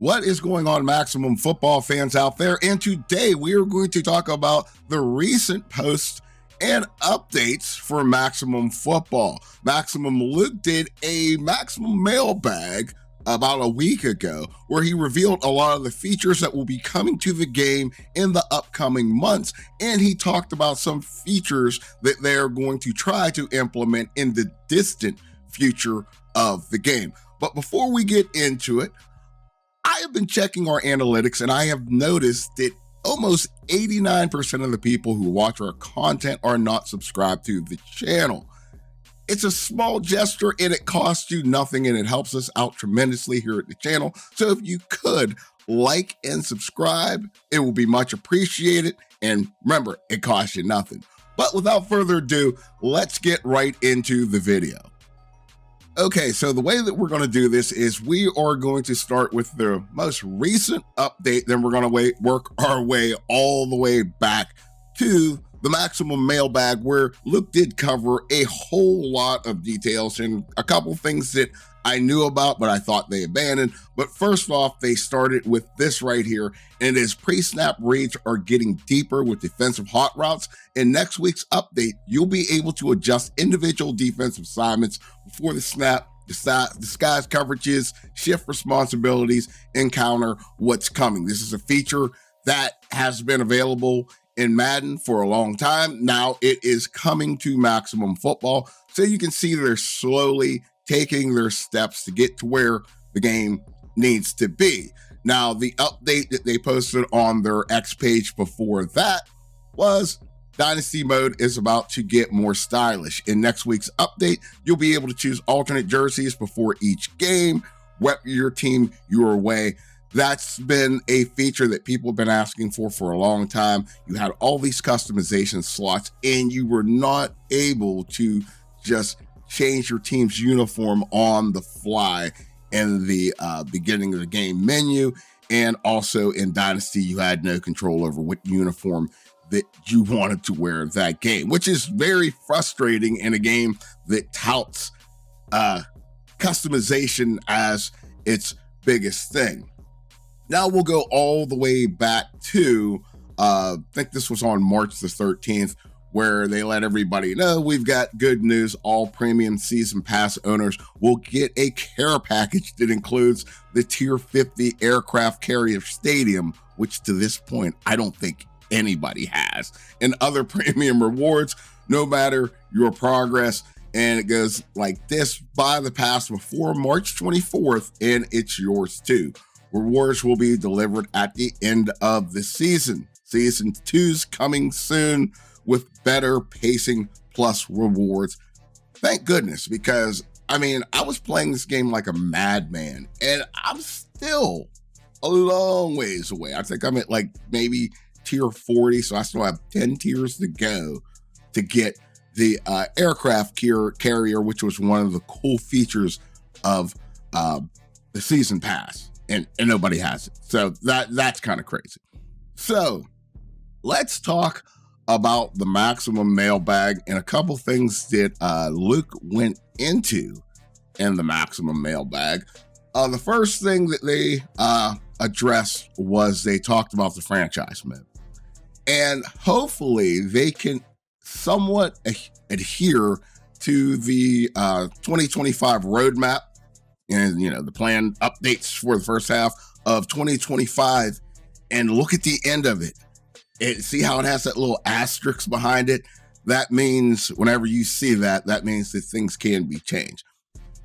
What is going on, Maximum Football fans out there? And today we are going to talk about the recent posts and updates for Maximum Football. Maximum Luke did a Maximum Mailbag about a week ago where he revealed a lot of the features that will be coming to the game in the upcoming months, and he talked about some features that they're going to try to implement in the distant future of the game. But before we get into it, I have been checking our analytics and I have noticed that almost 89% of the people who watch our content are not subscribed to the channel. It's a small gesture and it costs you nothing and it helps us out tremendously here at the channel. So if you could like and subscribe, it will be much appreciated. And remember, it costs you nothing. But without further ado, let's get right into the video. Okay, so the way that we're going to do this is we are going to start with the most recent update, then we're going to work our way all the way back to the Maximum Mailbag, where Luke did cover a whole lot of details and a couple things that I knew about, but I thought they abandoned. But first off, they started with this right here, and it is pre-snap reads are getting deeper with defensive hot routes. In next week's update, you'll be able to adjust individual defensive assignments before the snap, disguise coverages, shift responsibilities, and counter what's coming. This is a feature that has been available in Madden for a long time. Now it is coming to Maximum Football, so you can see they're slowly taking their steps to get to where the game needs to be. Now, the update that they posted on their X page before that was Dynasty mode is about to get more stylish. In next week's update, you'll be able to choose alternate jerseys before each game, rep your team your way. That's been a feature that people have been asking for a long time. You had all these customization slots and you were not able to just change your team's uniform on the fly in the beginning of the game menu. And also in Dynasty, you had no control over what uniform that you wanted to wear that game, which is very frustrating in a game that touts customization as its biggest thing. Now we'll go all the way back to, I think this was on March the 13th, where they let everybody know we've got good news. All premium season pass owners will get a care package that includes the tier 50 aircraft carrier stadium, which to this point, I don't think anybody has, and other premium rewards, no matter your progress. And it goes like this: buy the pass before March 24th and it's yours too. Rewards will be delivered at the end of the season. Season 2's coming soon with better pacing plus rewards. Thank goodness, because I mean, I was playing this game like a madman and I'm still a long ways away. I think I'm at like maybe tier 40, so I still have 10 tiers to go to get the aircraft carrier, which was one of the cool features of the season pass, and nobody has it. So that's kind of crazy. So let's talk about the Maximum Mailbag and a couple things that Luke went into in the Maximum Mailbag. The first thing that they addressed was they talked about the franchise mode, and hopefully they can somewhat adhere to the 2025 roadmap and, you know, the planned updates for the first half of 2025, and look at the end of it. And see how it has that little asterisk behind it? That means whenever you see that, that means that things can be changed.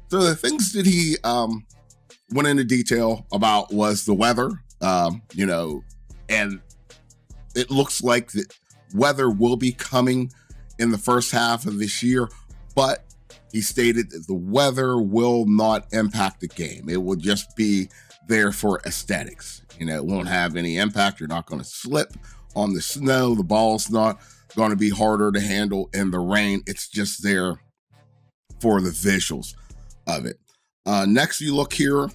So the things that he went into detail about was the weather, you know, and it looks like the weather will be coming in the first half of this year, but he stated that the weather will not impact the game. It will just be there for aesthetics. You know, it won't have any impact. You're not going to slip on the snow. The ball's not going to be harder to handle in the rain. It's just there for the visuals of it. Next, you look here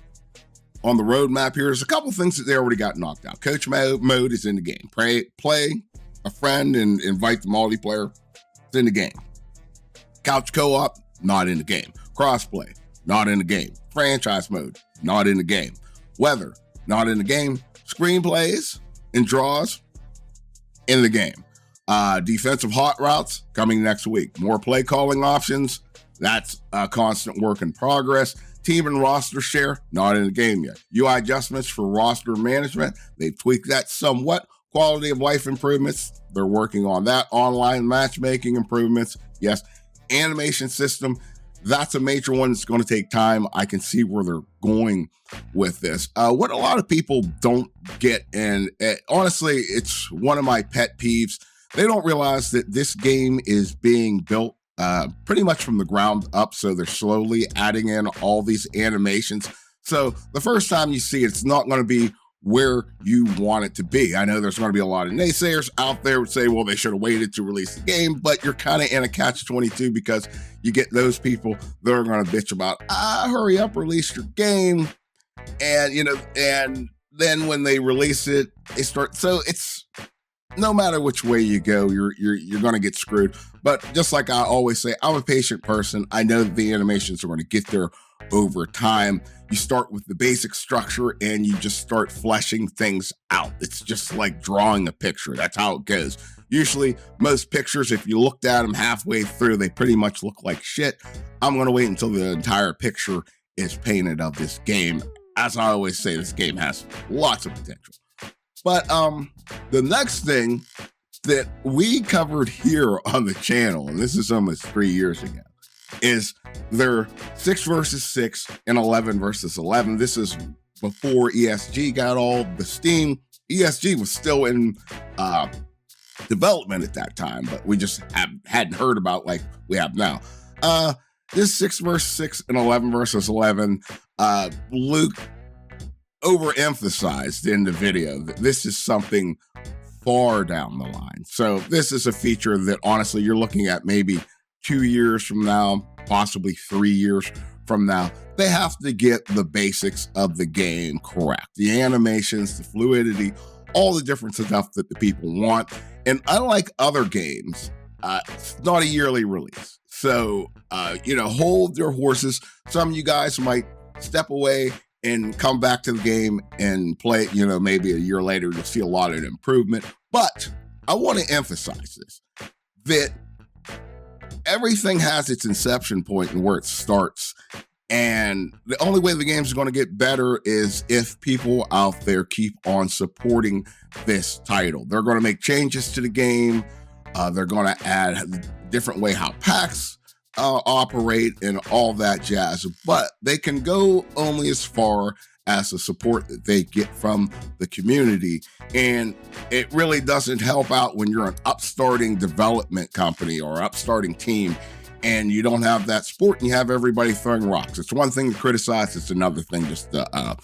on the roadmap here. There's a couple things that they already got knocked out. Coach mode is in the game. Play a friend and invite the multiplayer. It's in the game. Couch co-op, not in the game. Crossplay, not in the game. Franchise mode, not in the game. Weather, not in the game. Screenplays and draws in the game. Defensive hot routes coming next week. More play calling options. That's a constant work in progress. Team and roster share, not in the game yet. UI adjustments for roster management. They've tweaked that somewhat. Quality of life improvements. They're working on that. Online matchmaking improvements. Yes. Animation system. That's a major one. It's going to take time. I can see where they're going with this. What a lot of people don't get, and honestly, it's one of my pet peeves. They don't realize that this game is being built pretty much from the ground up. So they're slowly adding in all these animations. So the first time you see it, it's not going to be where you want it to be. I know there's going to be a lot of naysayers out there who say, well, they should have waited to release the game, but you're kind of in a catch-22 because you get those people that are going to bitch about, hurry up, release your game. And, and then when they release it, they start, so it's, no matter which way you go, you're going to get screwed. But just like I always say, I'm a patient person. I know that the animations are going to get there over time. You start with the basic structure and you just start fleshing things out. It's just like drawing a picture. That's how it goes. Usually most pictures, if you looked at them halfway through, they pretty much look like shit. I'm going to wait until the entire picture is painted of this game. As I always say, this game has lots of potential. But the next thing that we covered here on the channel, and this is almost 3 years ago, is their 6 versus 6 and 11 versus 11. This is before ESG got all the steam. ESG was still in development at that time, but we just hadn't heard about like we have now. This 6 versus 6 and 11 versus 11, Luke overemphasized in the video that this is something far down the line. So this is a feature that honestly you're looking at maybe 2 years from now, possibly 3 years from now. They have to get the basics of the game correct. The animations, the fluidity, all the different stuff that the people want. And unlike other games, it's not a yearly release. So, hold your horses. Some of you guys might step away and come back to the game and play it, maybe a year later, you'll see a lot of improvement. But I want to emphasize this, that everything has its inception point and where it starts. And the only way the game's going to get better is if people out there keep on supporting this title. They're going to make changes to the game. They're going to add a different way how packs operate and all that jazz, but they can go only as far as the support that they get from the community. And it really doesn't help out when you're an upstarting development company or upstarting team and you don't have that support and you have everybody throwing rocks. It's one thing to criticize, it's another thing just to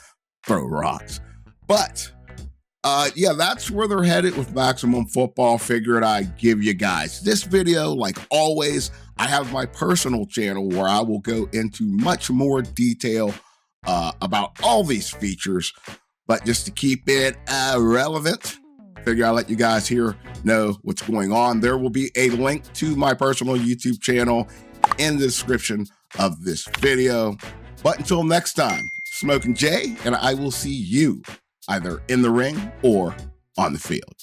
throw rocks. But that's where they're headed with Maximum Football. Figured I'd give you guys this video. Like always, I have my personal channel where I will go into much more detail about all these features, but just to keep it relevant, figure I'll let you guys here know what's going on. There will be a link to my personal YouTube channel in the description of this video. But until next time, Smoking Jay, and I will see you either in the ring or on the field.